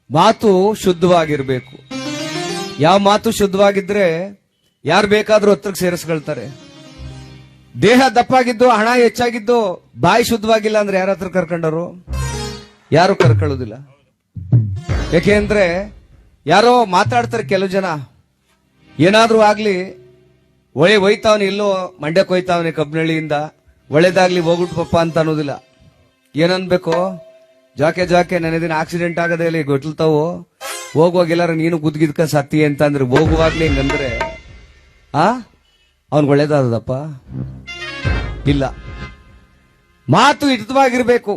ಮಾತು ಶುದ್ಧವಾಗಿರ್ಬೇಕು. ಯಾವ ಮಾತು ಶುದ್ಧವಾಗಿದ್ರೆ ಯಾರು ಬೇಕಾದ್ರೂ ಹತ್ರಕ್ಕೆ ಸೇರಿಸ್ಕೊಳ್ತಾರೆ. ದೇಹ ದಪ್ಪಾಗಿದ್ದು ಹಣ ಹೆಚ್ಚಾಗಿದ್ದು ಬಾಯಿ ಶುದ್ಧವಾಗಿಲ್ಲ ಅಂದ್ರೆ ಯಾರ ಹತ್ರ ಕರ್ಕೊಂಡರು? ಯಾರು ಕರ್ಕೊಳ್ಳೋದಿಲ್ಲ. ಯಾಕೆಂದ್ರೆ ಯಾರೋ ಮಾತಾಡ್ತಾರೆ ಕೆಲವು ಜನ, ಏನಾದ್ರೂ ಆಗ್ಲಿ ಒಯ್ತಾವನೆ, ಎಲ್ಲೋ ಮಂಡ್ಯಕ್ಕೆ ಹೋಯ್ತಾವನೆ ಕಬ್ನಳ್ಳಿಯಿಂದ, ಒಳ್ಳೇದಾಗ್ಲಿ ಹೋಗ್ಬಿಟ್ಟು ಪಪ್ಪ ಅಂತ ಅನ್ನೋದಿಲ್ಲ. ಏನನ್ಬೇಕು? ಜಾಕೆ ನೆನೆ ದಿನ ಆಕ್ಸಿಡೆಂಟ್ ಆಗದೆ ಇಲ್ಲಿ ಗೊತ್ತಲ್ತಾವು, ಹೋಗುವಾಗೆಲ್ಲಾರ ನೀನು ಗುದ್ಗಿದ್ಕ ಸತ್ತಿ ಅಂತ ಅಂದ್ರೆ ಹೋಗುವಾಗ್ಲಿ ಹಿಂಗಂದ್ರೆ ಅವನ್ಗೆ ಒಳ್ಳೇದಾದಪ್ಪ ಇಲ್ಲ. ಮಾತು ಹಿತವಾಗಿರ್ಬೇಕು.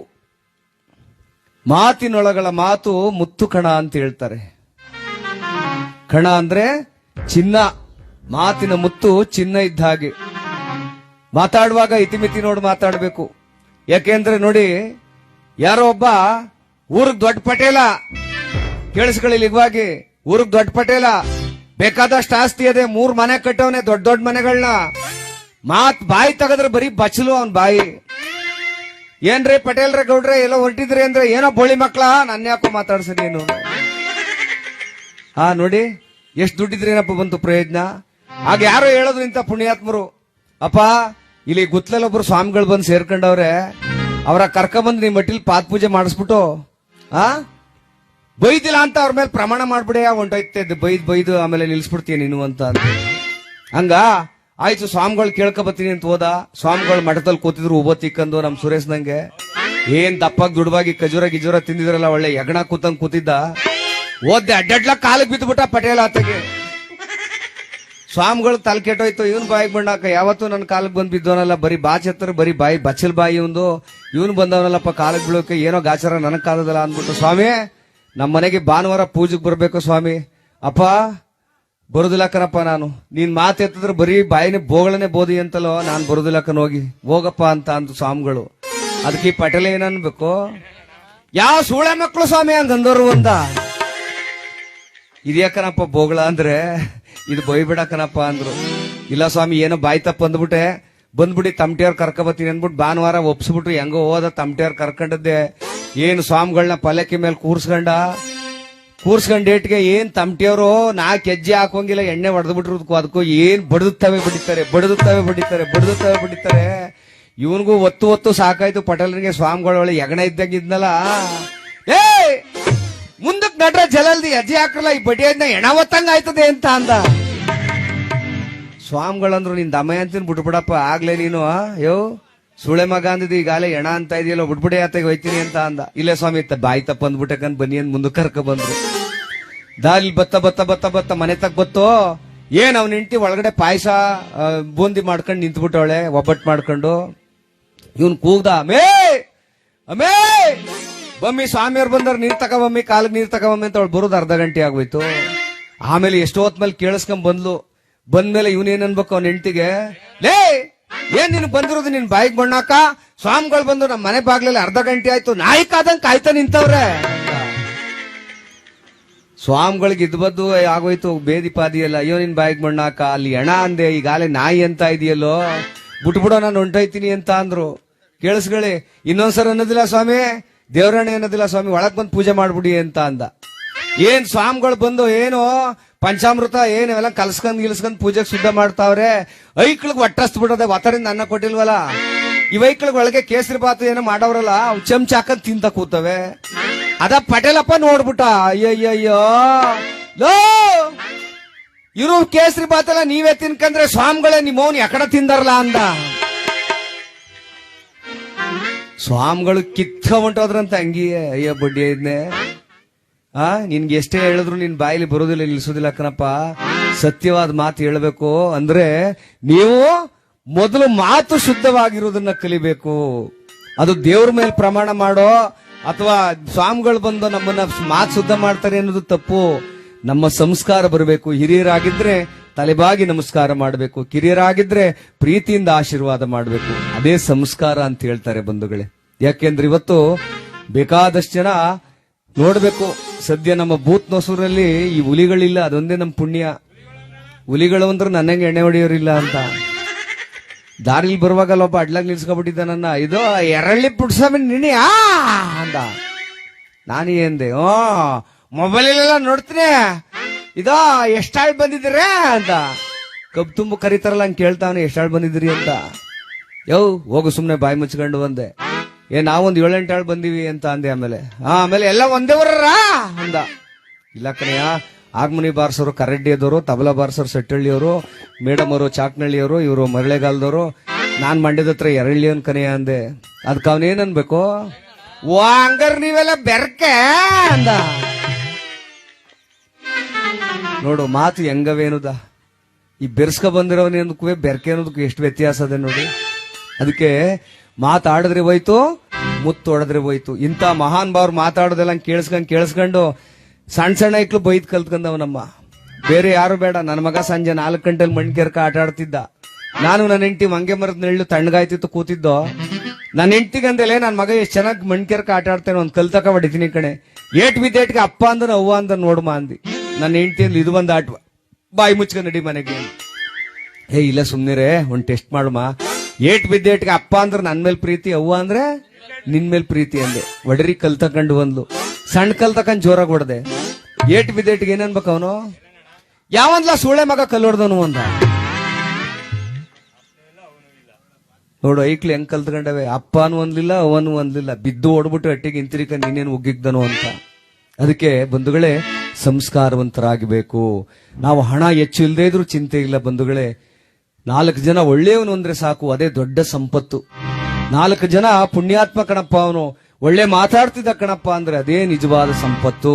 ಮಾತಿನೊಳಗಳ ಮಾತು ಮುತ್ತು ಕಣ ಅಂತ ಹೇಳ್ತಾರೆ. ಕಣ ಅಂದ್ರೆ ಚಿನ್ನ, ಮಾತಿನ ಮುತ್ತು ಚಿನ್ನ ಇದ್ದ ಹಾಗೆ. ಮಾತಾಡುವಾಗ ಇತಿಮಿತಿ ನೋಡಿ ಮಾತಾಡಬೇಕು. ಯಾಕೆಂದ್ರೆ ನೋಡಿ, ಯಾರೋ ಒಬ್ಬ ಊರಿಗೆ ದೊಡ್ಡ ಪಟೇಲ, ಕೇಳಿಸ್ಕೊಳ್ಳಿ ಇವಾಗೆ, ಊರಿಗೆ ದೊಡ್ಡ ಪಟೇಲ, ಬೇಕಾದಷ್ಟು ಆಸ್ತಿ ಅದೇ, 3 ಮನೆ ಕಟ್ಟವನೆ, ದೊಡ್ಡ ದೊಡ್ಡ ಮನೆಗಳನ್ನ. ಬಾಯಿ ತೆಗೆದ್ರೆ ಬರೀ ಬಚ್ಚಲು ಅವನ್ ಬಾಯಿ. ಏನ್ರಿ ಪಟೇಲ್ರೆ ಗೌಡ್ರೆ ಎಲ್ಲೋ ಹೊರಟಿದ್ರಿ ಅಂದ್ರೆ, ಏನೋ ಬೋಳಿ ಮಕ್ಳ, ನನ್ನ ಯಾಕೋ ಮಾತಾಡ್ಸಿ ನೀನು. ನೋಡಿ ಎಷ್ಟು ದುಡ್ಡಿದ್ರೇನಪ್ಪ ಬಂತು ಪ್ರಯೋಜನ. ಆಗ ಯಾರೋ ಹೇಳೋದು ಇಂತ ಪುಣ್ಯಾತ್ಮರು, ಅಪ್ಪ ಇಲ್ಲಿ ಗುತ್ಲಲ್ಲೊಬ್ರು ಸ್ವಾಮಿಗಳು ಬಂದು ಸೇರ್ಕೊಂಡವ್ರೆ, ಅವರ ಕರ್ಕೊಂಬಂದು ನಿಮ್ಮ ಮಟ್ಟಿಲ್ ಪಾದ ಪೂಜೆ ಮಾಡಿಸ್ಬಿಟ್ಟು ಬೈದಿಲ್ಲ ಅಂತ ಅವ್ರ ಮೇಲೆ ಪ್ರಮಾಣ ಮಾಡ್ಬಿಡೆ, ಹೊಂಟೋಯ್ತೆ ಬೈದು ಆಮೇಲೆ ನಿಲ್ಸ್ಬಿಡ್ತೀಯ ನೀನು ಅಂತ. ಹಂಗ ಆಯ್ತು, ಸ್ವಾಮಿಗಳು ಕೇಳ್ಕೊಬತ್ತೀನಿ ಅಂತ ಹೋದ. ಸ್ವಾಮಿಗಳು ಮಠದಲ್ಲಿ ಕೂತಿದ್ರು, ಉಬೋ ತಿಕ್ಕಂದು ನಮ್ ಸುರೇಶ್ ನಂಗೆ ಏನ್ ದಪ್ಪಾಗಿ ದುಡ್ವಾಗಿ ಗಿಜೂರ ತಿಂದಿದ್ರಲ್ಲ, ಒಳ್ಳೆ ಯಗಣ ಕೂತಂಗ್ ಕೂತಿದ್ದ. ಓದ್ದೆ ಅಡ್ಡಡ್ಲ ಕಾಲಿಗೆ ಬಿದ್ದುಬಿಟ್ಟ ಪಟೇಲ ಆತಗೆ. ಸ್ವಾಮಿಗಳು ತಲೆ ಕೆಟ್ಟೋಯ್ತು, ಇವನ್ ಬಾಯಿಗೆ ಬಂಡಾಕ, ಯಾವತ್ತೂ ನನ್ನ ಕಾಲಿಗೆ ಬಂದ್ ಬಿದ್ದವನಲ್ಲ, ಬರೀ ಬಾಚತ್ರ ಬರೀ ಬಾಯಿ ಬಚ್ಚಲ್ ಬಾಯಿ ಇವನು ಬಂದವನಲ್ಲಪ್ಪ ಕಾಲಿಗೆ ಬೀಳೋಕೆ, ಏನೋ ಗಾಚಾರ ನನಗ್ ಕಾಲದಲ್ಲ ಅಂದ್ಬಿಟ್ಟು, ಸ್ವಾಮಿ ನಮ್ಮ ಮನೆಗೆ ಭಾನುವಾರ ಪೂಜೆಗೆ ಬರ್ಬೇಕು ಸ್ವಾಮಿ. ಅಪ್ಪ ಬರುದಿಲ್ಲ ಕಣಪ್ಪ, ನಾನು ನೀನ್ ಮಾತು ಎತ್ತಿದ್ರೆ ಬರೀ ಬಾಯಿನೇ ಬೋಗಳನೆ ಬೋದಿ ಅಂತಲೋ, ನಾನ್ ಬರುದಿಲ್ಲ ಕಣ್, ಹೋಗಪ್ಪ ಅಂತ ಅಂತು ಸ್ವಾಮಿಗಳು. ಅದಕ್ಕೆ ಈ ಪಟೇಲ ಏನನ್ಬೇಕು, ಯಾವ ಸೂಳೆ ಮಕ್ಕಳು ಸ್ವಾಮಿ ಹಂಗಂದವ್ರು ಒಂದ. ಇದ್ಯಾಕನಪ್ಪ ಬೋಗಳ ಅಂದ್ರೆ, ಇದು ಬೈಬಿಡಕನಪ್ಪ ಅಂದ್ರು. ಇಲ್ಲ ಸ್ವಾಮಿ, ಏನೋ ಬಾಯಿ ತಪ್ಪ ಬಂದ್ಬಿಡಿ ತಮಟಿಯವ್ರು ಕರ್ಕೊಬತ್ತೀನಿ ಅಂದ್ಬಿಟ್ಟು ಭಾನುವಾರ ಒಪ್ಸ್ಬಿಟ್ರು. ಹೆಂಗೋ ಹೋದ ತಮಟಿಯವ್ರು ಕರ್ಕೊಂಡದ್ದೆ. ಏನು ಸ್ವಾಮಿಗಳನ್ನ ಪಲ್ಲಕ್ಕಿ ಮೇಲೆ ಕೂರ್ಸ್ಕೊಂಡ್ ಡೇಟ್ಗೆ ಏನ್ ತಮಟಿಯವರು 4 ಹೆಜ್ಜೆ ಹಾಕೋಂಗಿಲ್ಲ, ಎಣ್ಣೆ ಹೊಡೆದ್ಬಿಟ್ರು. ಅದಕ್ಕೂ ಏನ್ ಬಡದುತ್ತವೆ ಬಡಿತಾರೆ. ಇವನ್ಗೂ ಒತ್ತು ಸಾಕಾಯ್ತು ಪಟೇಲರಿಗೆ. ಸ್ವಾಮಿಗಳ ಒಳ್ಳೆ ಯಗಣ ಇದ್ದಂಗಿದ್ನಲ್ಲ, ಮುಂದಕ್ ನಡ್ರ ಜಲಲ್ದಿ ಹೆಜ್ಜೆ ಹಾಕಲ್ಲ, ಈ ಬಡಿಯನ್ನ ಎಣ ಒತ್ತಂಗ ಆಯ್ತದೆ ಅಂತ ಅಂದ. ಸ್ವಾಮಿಗಳಂದ್ರು, ನಿನ್ ದಮಯ ಅಂತೀನಿ ಬಿಟ್ಬಿಡಪ್ಪ, ಆಗ್ಲೇ ನೀನು ಸುಳೆ ಮಗ ಅಂದಿದ್ದು, ಈಗಾಲೇ ಎಣ ಅಂತ ಇದೆಯಲ್ಲ, ಬಿಟ್ಬಿಡೆ ಆತಗೆ ಹೋಯ್ತೀನಿ ಅಂತ ಅಂದ. ಇಲ್ಲೇ ಸ್ವಾಮಿ ಬಾಯಿ ತಪ್ಪ ಅಂದ್ಬಿಟ್ಟಕಂದ್ ಬನ್ನಿ ಅಂದ್ ಮುಂದಕ್ಕೆ ಕರ್ಕ ಬಂದ್ರು. ದಾರಿ ಬತ್ತ ಮನೆ ತಕ್ ಬತ್ತೋ, ಏನ್ ಅವ್ನ ಹೆಂಡತಿ ಒಳಗಡೆ ಪಾಯಸ ಬೂಂದಿ ಮಾಡ್ಕೊಂಡು ನಿಂತ್ಬಿಟ್ಟವಳೆ, ಒಬ್ಬಟ್ಟು ಮಾಡ್ಕೊಂಡು. ಇವನ್ ಕೂಗ್ದ, ಅಮೇ ಬಮ್ಮಿ ಸ್ವಾಮಿಯವ್ರು ಬಂದವ್ರು, ನೀರ್ ತಗೊಬಮ್ಮಿ, ಕಾಲಿಗೆ ನೀರ್ ತಗೊಬಮ್ಮಿ ಅಂತ ಅವಳು ಬರೋದು ಅರ್ಧ ಗಂಟೆ ಆಗೋಯ್ತು. ಆಮೇಲೆ ಎಷ್ಟೋ ಹೊತ್ಮೇಲೆ ಕೇಳಿಸ್ಕೊಂಡ್ ಬಂದ್ಮೇಲೆ ಇವನೇನ್ ಅನ್ಬೇಕು ಅವ್ನ ಹೆಂಡತಿಗೆ, ಏನ್ ನಿನ್ ಬಂದಿರೋದು ನಿನ್ ಬಾಯಿಗೆ ಬಣ್ಣಾಕ, ಸ್ವಾಮಿಗಳು ಬಂದು ನಮ್ಮ ಮನೆ ಬಾಗ್ಲಲ್ಲಿ ಅರ್ಧ ಗಂಟೆ ಆಯ್ತು, ನಾಯಿಕಾದಂಗ್ ಕಾಯ್ತಾ ನಿಂತವ್ರೆ. ಸ್ವಾಮಿಗಳಿಗೆ ಇದ್ಬದ್ದು ಆಗೋಯ್ತು, ಬೇದಿ ಪಾದಿ ಎಲ್ಲ, ಅಯ್ಯೋ ನಿನ್ ಬಾಯಿಗೆ ಬಣ್ಣಾಕ, ಅಲ್ಲಿ ಎಣ ಅಂದೆ, ಈಗಾಲೇ ನಾಯಿ ಅಂತ ಇದೆಯಲ್ಲೋ, ಬಿಟ್ಬಿಡೋ ನಾನು ಹೊಂಟೋಯ್ತೀನಿ ಅಂತ ಅಂದ್ರು. ಕೇಳಿಸ್ಕೊಳ್ಳಿ, ಇನ್ನೊಂದ್ಸರ ಅನ್ನೋದಿಲ್ಲ ಸ್ವಾಮಿ, ದೇವರಾಣೆ ಅನ್ನೋದಿಲ್ಲ ಸ್ವಾಮಿ, ಒಳಗ್ ಬಂದು ಪೂಜೆ ಮಾಡ್ಬಿಡಿ ಅಂತ ಅಂದ. ಏನ್ ಸ್ವಾಮಿಗಳು ಬಂದು ಏನೋ ಪಂಚಾಮೃತ ಏನೆಲ್ಲ ಕಲ್ಸ್ಕೊಂಡ್ ಪೂಜೆಗೆ ಶುದ್ಧ ಮಾಡ್ತಾವ್ರೆ. ಐಕ್ಳಿಗೆ ಒಟ್ಟಸ್ತ್ ಬಿಡೋದೆ, ಒತ್ತರಿಂದ ಅನ್ನ ಕೊಟ್ಟಿಲ್ವಲ್ಲ. ಈ ಐಕ್ಳಿಗೆ ಒಳಗೆ ಕೇಸರಿ ಬಾತು ಏನೋ ಮಾಡವ್ರಲ್ಲ, ಅವ್ ಚಮಚ ಹಾಕಂದ್ ತಿಂತ ಕೂತವೆ. ಅದ ಪಟೇಲಪ್ಪ ನೋಡ್ಬಿಟ್ಟ, ಅಯ್ಯಯ್ಯೋ ಲೋ, ಇರು ಕೇಸರಿ ಬಾತೆಲ್ಲ ನೀವೇ ತಿನ್ಕಂದ್ರೆ ಸ್ವಾಮಿಗಳೇ ನಿಮ್ಮವ್ನು ಎಕಡ ತಿಂದಾರಲ್ಲ ಅಂದ. ಸ್ವಾಮಿಗಳು ಕಿತ್ತ ಹೊಂಟೋದ್ರಂತ ಹಂಗಿ. ಅಯ್ಯ ಬಡ್ಡಿ ಇದ್ನೆ, ನಿನ್ಗೆ ಎಷ್ಟೇ ಹೇಳಿದ್ರು ನಿನ್ ಬಾಯಿಲಿ ಬರೋದಿಲ್ಲ, ನಿಲ್ಸೋದಿಲ್ಲ ಕಣಪ್ಪ. ಸತ್ಯವಾದ ಮಾತು ಹೇಳ್ಬೇಕು ಅಂದ್ರೆ ನೀವು ಮೊದಲು ಮಾತು ಶುದ್ಧವಾಗಿರೋದನ್ನ ಕಲಿಬೇಕು. ಅದು ದೇವ್ರ ಮೇಲೆ ಪ್ರಮಾಣ ಮಾಡೋ ಅಥವಾ ಸ್ವಾಮಿಗಳು ಬಂದು ನಮ್ಮನ್ನ ಮಾತು ಶುದ್ಧ ಮಾಡ್ತಾರೆ ಅನ್ನೋದು ತಪ್ಪು. ನಮ್ಮ ಸಂಸ್ಕಾರ ಬರಬೇಕು. ಹಿರಿಯರಾಗಿದ್ರೆ ತಲೆಬಾಗಿ ನಮಸ್ಕಾರ ಮಾಡಬೇಕು, ಕಿರಿಯರಾಗಿದ್ರೆ ಪ್ರೀತಿಯಿಂದ ಆಶೀರ್ವಾದ ಮಾಡಬೇಕು. ಅದೇ ಸಂಸ್ಕಾರ ಅಂತ ಹೇಳ್ತಾರೆ ಬಂಧುಗಳೇ. ಯಾಕೆಂದ್ರೆ ಇವತ್ತು ಬೇಕಾದಷ್ಟು ಜನ ನೋಡ್ಬೇಕು, ಸದ್ಯ ನಮ್ಮ ಬೂತ್ ನೊಸೂರಲ್ಲಿ ಈ ಹುಲಿಗಳಿಲ್ಲ, ಅದೊಂದೇ ನಮ್ಮ ಪುಣ್ಯ. ಹುಲಿಗಳು ಅಂದ್ರೆ ನನಗೆ ಎಣ್ಣೆ ಹೊಡೆಯೋರಿಲ್ಲ ಅಂತ. ದಾರಿಲಿ ಬರುವಾಗಲ್ಲ ಒಬ್ಬ ಅಡ್ಲಾಗ್ ನಿಲ್ಸ್ಕೊಬಿಟ್ಟಿದ್ದ ನನ್ನ, ಇದು ಎರಳ್ಳಿ ಪುಡ್ಸಮಿ ನಿಣಿ ಅಂದ. ನಾನು ಎಂದೆ, ಮೊಬೈಲಲ್ಲೆಲ್ಲ ನೋಡ್ತೀನಿ ಇದೋ ಎಷ್ಟಾಳ್ ಬಂದಿದ್ದೀರ ಅಂತ ಕಬ್ ತುಂಬ ಕರೀತಾರಲ್ಲ ಹಂಗೆ ಕೇಳ್ತಾವನೆ ಎಷ್ಟಾಳ್ ಬಂದಿದ್ರಿ ಅಂತ. ಹೋಗು ಸುಮ್ನೆ ಬಾಯಿ ಮುಚ್ಕೊಂಡು ಬಂದೆ. ನಾವೊಂದ್ 7-8 ಆಳ್ ಬಂದಿವಿ ಅಂತ ಅಂದೆ. ಆಮೇಲೆ ಎಲ್ಲ ಒಂದೇ ಊರ ಅಂದ. ಇಲ್ಲ ಕಣಯ್ಯ, ಆಗ್ಮನಿ ಬಾರ್ಸೋರು ಕರಡ್ಡಿಯದವರು, ತಬಲಾ ಬಾರ್ಸೋರು ಸೆಟ್ಟಳ್ಳಿಯವರು, ಮೇಡಮ್ ಅವರು ಚಾಕ್ನಳ್ಳಿಯವರು, ಇವರು ಮರಳೆಗಾಲದವರು, ನಾನ್ ಮಂಡ್ಯದ ಹತ್ರ ಎರಳ್ಳಿಯವನ್ ಕನೆಯ ಅಂದೆ. ಅದಕ್ಕೆ ಅವನೇನ್ ಅನ್ಬೇಕು, ಹಂಗಾರ ನೀವೆಲ್ಲ ಬೆರ್ಕೆ ಅಂದ. ನೋಡು ಮಾತು ಹೆಂಗವೇನುದ, ಈ ಬೆರ್ಸ್ಕ ಬಂದಿರೋನೇನಕ್ಕೂ ಬೆರ್ಕೆ ಅನ್ನೋದಕ್ಕೂ ಎಷ್ಟು ವ್ಯತ್ಯಾಸ ಅದೇ ನೋಡಿ. ಅದಕ್ಕೆ ಮಾತಾಡಿದ್ರೆ ಹೋಯ್ತು, ಮುತ್ತೊಡೆದ್ರೆ ಹೋಯ್ತು. ಇಂಥ ಮಹಾನ್ ಭಾವ್ರು ಮಾತಾಡೋದೆಲ್ಲ ಕೇಳಿಸ್ಕೊಂಡು ಸಣ್ಣ ಸಣ್ಣ ಐಕ್ಳು ಬೈದ್ ಕಲ್ತ್ಕೊಂಡವ್ ನಮ್ಮ. ಬೇರೆ ಯಾರು ಬೇಡ, ನನ್ನ ಮಗ ಸಂಜೆ 4 ಗಂಟೆಲಿ ಮಣ್ಕೆರ್ಕ ಆಟ ಆಡ್ತಿದ್ದ. ನಾನು ನನ್ನ ಹೆಂಡತಿ ಮಂಗೆ ಮರದ ನೆಳ್ಳು ತಣ್ಣಗಾಯ್ತಿತ್ತು ಕೂತಿದ್ದೋ. ನನ್ನ ಹೆಂಡತಿಗಂದಲೇ ನನ್ನ ಮಗ ಎಷ್ಟು ಚೆನ್ನಾಗಿ ಮಣ್ಕೆರ್ಕ ಆಟ ಆಡ್ತೇನೆ, ಒಂದ್ ಕಲ್ತಕ ಹೊಡಿತೀನಿ ಕಣೆ. ಏಟ್ ಬಿದ್ದೇಟ್ಗೆ ಅಪ್ಪ ಅಂದನ ಅವ್ವ ಅಂದ ನೋಡ್ಮ ಅಂದಿ. ನನ್ನ ಹೆಂಡತಿಯಲ್ಲಿ ಇದು ಒಂದು ಆಟ, ಬಾಯಿ ಮುಚ್ಕೊಂಡ್ ನಡಿ ಮನೆಗೆ. ಇಲ್ಲ ಸುಮ್ನಿರೇ, ಒಂದ್ ಟೆಸ್ಟ್ ಮಾಡುಮ. ಏಟ್ ಬಿದ್ದೇಟ್ಗೆ ಅಪ್ಪ ಅಂದ್ರೆ ನನ್ ಮೇಲೆ ಪ್ರೀತಿ, ಅವ್ವ ಅಂದ್ರೆ ನಿನ್ ಮೇಲೆ ಪ್ರೀತಿ ಅಂದೆ. ಒಡರಿ ಕಲ್ ತಕೊಂಡು ಬಂದ್ಲು. ಸಣ್ಣ ಕಲ್ ತಕೊಂಡ್ ಜೋರಾಗಿ ಹೊಡೆದೆ. ಏಟ್ ಬಿದ್ದೇಟ್ಗೆ ಏನನ್ಬೇಕು ಅವನು, ಯಾವಂದ್ಲ ಸೂಳೆ ಮಗ ಕಲ್ ಹೊಡೆದವನು ಅಂದ. ನೋಡು ಐಕ್ಳು ಹೆಂಗ್ ಕಲ್ತ್ಕೊಂಡವೆ. ಅಪ್ಪನೂ ಒಂದ್ಲಿಲ್ಲ, ಅವನು ಒಂದ್ಲಿಲ್ಲ, ಬಿದ್ದು ಓಡ್ಬಿಟ್ಟು ಅಟ್ಟಿಗೆ ಇಂತಿರಿಕ ನೀನೇನು ಉಗ್ಗಿಗ್ದನು ಅಂತ. ಅದಕ್ಕೆ ಬಂಧುಗಳೇ, ಸಂಸ್ಕಾರವಂತರಾಗಬೇಕು. ನಾವು ಹಣ ಹೆಚ್ಚು ಇಲ್ಲದೆ ಇದ್ರೂ ಚಿಂತೆ ಇಲ್ಲ ಬಂಧುಗಳೇ. 4 ಜನ ಒಳ್ಳೆಯವನು ಅಂದ್ರೆ ಸಾಕು, ಅದೇ ದೊಡ್ಡ ಸಂಪತ್ತು. 4 ಜನ ಪುಣ್ಯಾತ್ಮ ಕಣಪ್ಪ, ಅವನು ಒಳ್ಳೆ ಮಾತಾಡ್ತಿದ್ದ ಕಣಪ್ಪ ಅಂದ್ರೆ ಅದೇ ನಿಜವಾದ ಸಂಪತ್ತು.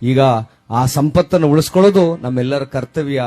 ಈಗ ಆ ಸಂಪತ್ತನ್ನು ಉಳಿಸ್ಕೊಳ್ಳೋದು ನಮ್ಮೆಲ್ಲರ ಕರ್ತವ್ಯ.